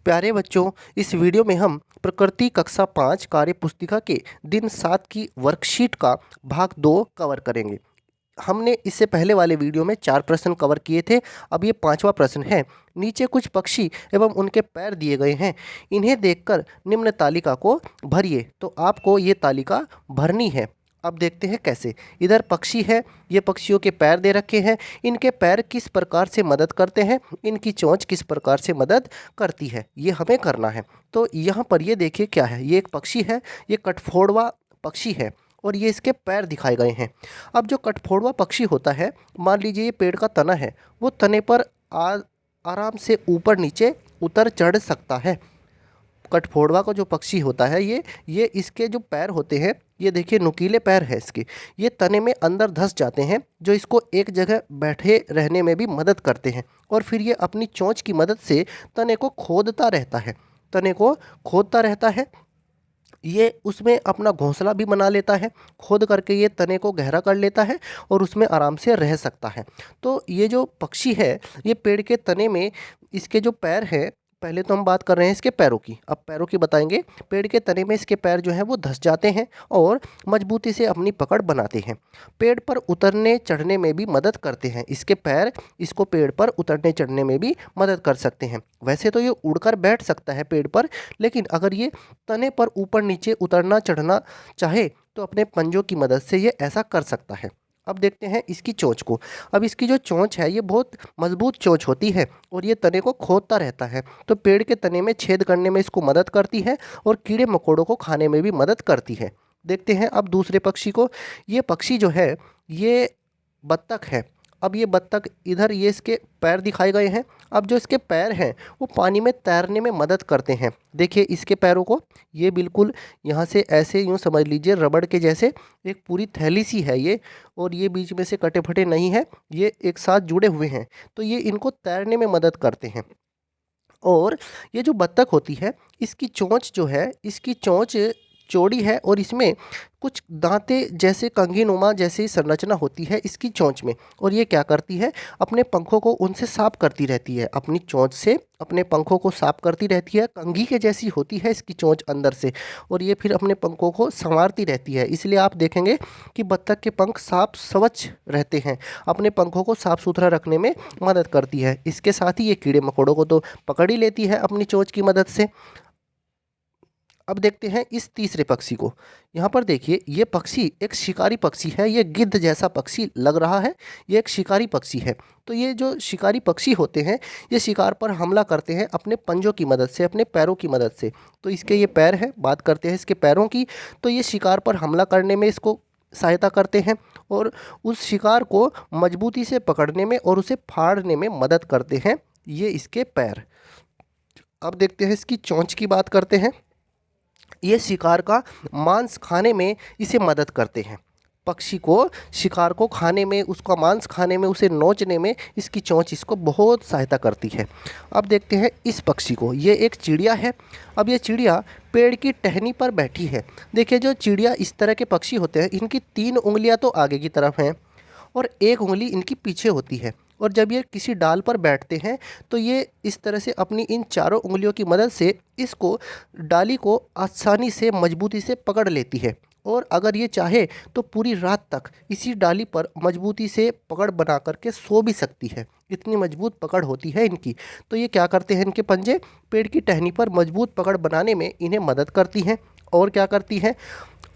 प्यारे बच्चों, इस वीडियो में हम प्रकृति कक्षा 5 कार्य पुस्तिका के दिन 7 की वर्कशीट का भाग 2 कवर करेंगे। हमने इससे पहले वाले वीडियो में 4 प्रश्न कवर किए थे। अब ये 5वां प्रश्न है। नीचे कुछ पक्षी एवं उनके पैर दिए गए हैं। इन्हें देखकर निम्न तालिका को भरिए। तो आपको ये तालिका भरनी है। अब देखते हैं कैसे। इधर पक्षी है, ये पक्षियों के पैर दे रखे हैं। इनके पैर किस प्रकार से मदद करते हैं, इनकी चोंच किस प्रकार से मदद करती है, ये हमें करना है। तो यहाँ पर ये देखिए क्या है, ये एक पक्षी है, ये कठफोड़वा पक्षी है और ये इसके पैर दिखाए गए हैं। अब जो कठफोड़वा पक्षी होता है, मान लीजिए ये पेड़ का तना है, वो तने पर आराम से ऊपर नीचे उतर चढ़ सकता है। कठफोड़वा का जो पक्षी होता है, ये इसके जो पैर होते हैं, ये देखिए नुकीले पैर है इसके, ये तने में अंदर धंस जाते हैं, जो इसको एक जगह बैठे रहने में भी मदद करते हैं। और फिर ये अपनी चोंच की मदद से तने को खोदता रहता है, तने को खोदता रहता है। ये उसमें अपना घोंसला भी बना लेता है, खोद करके ये तने को गहरा कर लेता है और उसमें आराम से रह सकता है। तो ये जो पक्षी है, ये पेड़ के तने में इसके जो पैर हैं, पहले तो हम बात कर रहे हैं इसके पैरों की, अब पैरों की बताएंगे। पेड़ के तने में इसके पैर जो हैं वो धंस जाते हैं और मजबूती से अपनी पकड़ बनाते हैं। पेड़ पर उतरने चढ़ने में भी मदद करते हैं। इसके पैर इसको पेड़ पर उतरने चढ़ने में भी मदद कर सकते हैं। वैसे तो ये उड़कर बैठ सकता है पेड़ पर, लेकिन अगर ये तने पर ऊपर नीचे उतरना चढ़ना चाहे तो अपने पंजों की मदद से ये ऐसा कर सकता है। अब देखते हैं इसकी चोंच को। अब इसकी जो चोंच है, ये बहुत मजबूत चोंच होती है और ये तने को खोदता रहता है, तो पेड़ के तने में छेद करने में इसको मदद करती है और कीड़े मकोड़ों को खाने में भी मदद करती है। देखते हैं अब दूसरे पक्षी को। ये पक्षी जो है, ये बत्तख है। अब ये बत्तख, इधर ये इसके पैर दिखाए गए हैं। अब जो इसके पैर हैं, वो पानी में तैरने में मदद करते हैं। देखिए इसके पैरों को, ये बिल्कुल यहाँ से ऐसे यूँ समझ लीजिए रबड़ के जैसे एक पूरी थैली सी है ये, और ये बीच में से कटे फटे नहीं है, ये एक साथ जुड़े हुए हैं, तो ये इनको तैरने में मदद करते हैं। और ये जो बत्तख होती है, इसकी चोंच जो है, इसकी चोंच चौड़ी है और इसमें कुछ दांते जैसे कंघीनुमा जैसी संरचना होती है इसकी चोंच में। और ये क्या करती है, अपने पंखों को उनसे साफ करती रहती है, अपनी चोंच से अपने पंखों को साफ करती रहती है। कंघी के जैसी होती है इसकी चोंच अंदर से, और ये फिर अपने पंखों को संवारती रहती है। इसलिए आप देखेंगे कि बत्तख के पंख साफ स्वच्छ रहते हैं, अपने पंखों को साफ सुथरा रखने में मदद करती है। इसके साथ ही ये कीड़े मकोड़ों को तो पकड़ ही लेती है अपनी चोंच की मदद से। अब देखते हैं इस तीसरे पक्षी को। यहाँ पर देखिए, ये पक्षी एक शिकारी पक्षी है, ये गिद्ध जैसा पक्षी लग रहा है, ये एक शिकारी पक्षी है। तो ये जो शिकारी पक्षी होते हैं, ये शिकार पर हमला करते हैं अपने पंजों की मदद से, अपने पैरों की मदद से। तो इसके ये पैर हैं, बात करते हैं इसके पैरों की, तो ये शिकार पर हमला करने में इसको सहायता करते हैं और उस शिकार को मजबूती से पकड़ने में और उसे फाड़ने में मदद करते हैं ये इसके पैर। अब देखते हैं इसकी चोंच की बात करते हैं। ये शिकार का मांस खाने में इसे मदद करते हैं। पक्षी को शिकार को खाने में, उसका मांस खाने में, उसे नोचने में इसकी चोंच इसको बहुत सहायता करती है। अब देखते हैं इस पक्षी को। ये एक चिड़िया है। अब ये चिड़िया पेड़ की टहनी पर बैठी है। देखिए जो चिड़िया इस तरह के पक्षी होते हैं, इनकी 3 उंगलियां तो आगे की तरफ हैं और 1 उंगली इनकी पीछे होती है। और जब ये किसी डाल पर बैठते हैं, तो ये इस तरह से अपनी इन चारों उंगलियों की मदद से इसको, डाली को आसानी से मजबूती से पकड़ लेती है। और अगर ये चाहे तो पूरी रात तक इसी डाली पर मजबूती से पकड़ बना करके सो भी सकती है, इतनी मजबूत पकड़ होती है इनकी। तो ये क्या करते हैं, इनके पंजे पेड़ की टहनी पर मजबूत पकड़ बनाने में इन्हें मदद करती हैं। और क्या करती हैं,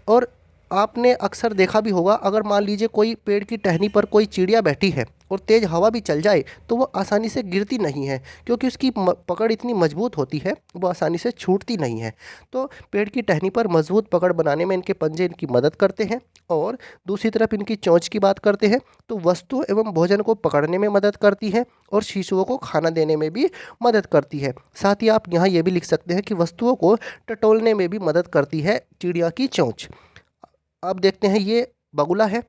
और आपने अक्सर देखा भी होगा, अगर मान लीजिए कोई पेड़ की टहनी पर कोई चिड़िया बैठी है और तेज़ हवा भी चल जाए, तो वो आसानी से गिरती नहीं है, क्योंकि उसकी पकड़ इतनी मजबूत होती है, वो आसानी से छूटती नहीं है। तो पेड़ की टहनी पर मजबूत पकड़ बनाने में इनके पंजे इनकी मदद करते हैं। और दूसरी तरफ इनकी चोंच की बात करते हैं, तो वस्तु एवं भोजन को पकड़ने में मदद करती है और शिशुओं को खाना देने में भी मदद करती है। साथ ही आप यहाँ ये भी लिख सकते हैं कि वस्तुओं को टटोलने में भी मदद करती है चिड़िया की चोंच। अब देखते हैं ये बगुला है।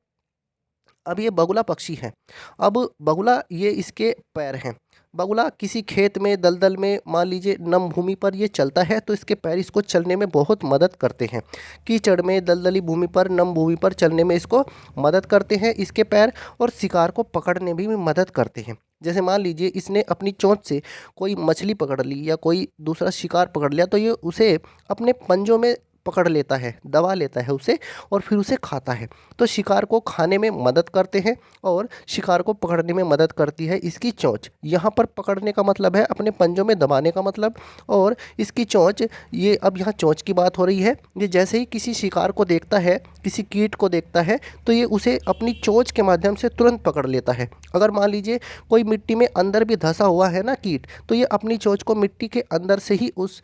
अब ये बगुला पक्षी है। अब बगुला, ये इसके पैर हैं। बगुला किसी खेत में, दलदल में, मान लीजिए नम भूमि पर ये चलता है, तो इसके पैर इसको चलने में बहुत मदद करते हैं। कीचड़ में, दलदली भूमि पर, नम भूमि पर चलने में इसको मदद करते हैं इसके पैर, और शिकार को पकड़ने में भी मदद करते हैं। जैसे मान लीजिए इसने अपनी चोंच से कोई मछली पकड़ ली या कोई दूसरा शिकार पकड़ लिया, तो ये उसे अपने पंजों में पकड़ लेता है, दबा लेता है उसे और फिर उसे खाता है। तो शिकार को खाने में मदद करते हैं और शिकार को पकड़ने में मदद करती है इसकी चोंच। यहाँ पर पकड़ने का मतलब है अपने पंजों में दबाने का मतलब, और इसकी चोंच, ये अब यहाँ चोंच की बात हो रही है। ये जैसे ही किसी शिकार को देखता है, किसी कीट को देखता है, तो ये उसे अपनी चोंच के माध्यम से तुरंत पकड़ लेता है। अगर मान लीजिए कोई मिट्टी में अंदर भी धंसा हुआ है ना कीट, तो ये अपनी चोंच को मिट्टी के अंदर से ही उस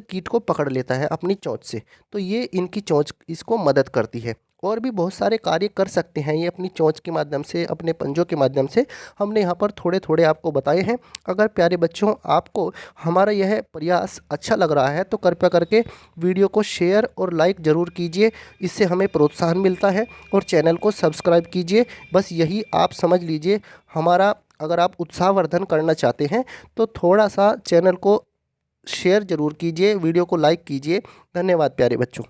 कीट को पकड़ लेता है अपनी चोंच से। तो ये इनकी चोंच इसको मदद करती है। और भी बहुत सारे कार्य कर सकते हैं ये अपनी चोंच के माध्यम से, अपने पंजों के माध्यम से। हमने यहाँ पर थोड़े थोड़े आपको बताए हैं। अगर प्यारे बच्चों आपको हमारा यह प्रयास अच्छा लग रहा है तो कृपया करके वीडियो को शेयर और लाइक ज़रूर कीजिए, इससे हमें प्रोत्साहन मिलता है। और चैनल को सब्सक्राइब कीजिए। बस यही आप समझ लीजिए हमारा, अगर आप उत्साहवर्धन करना चाहते हैं तो थोड़ा सा चैनल को शेयर ज़रूर कीजिए, वीडियो को लाइक कीजिए। धन्यवाद प्यारे बच्चों।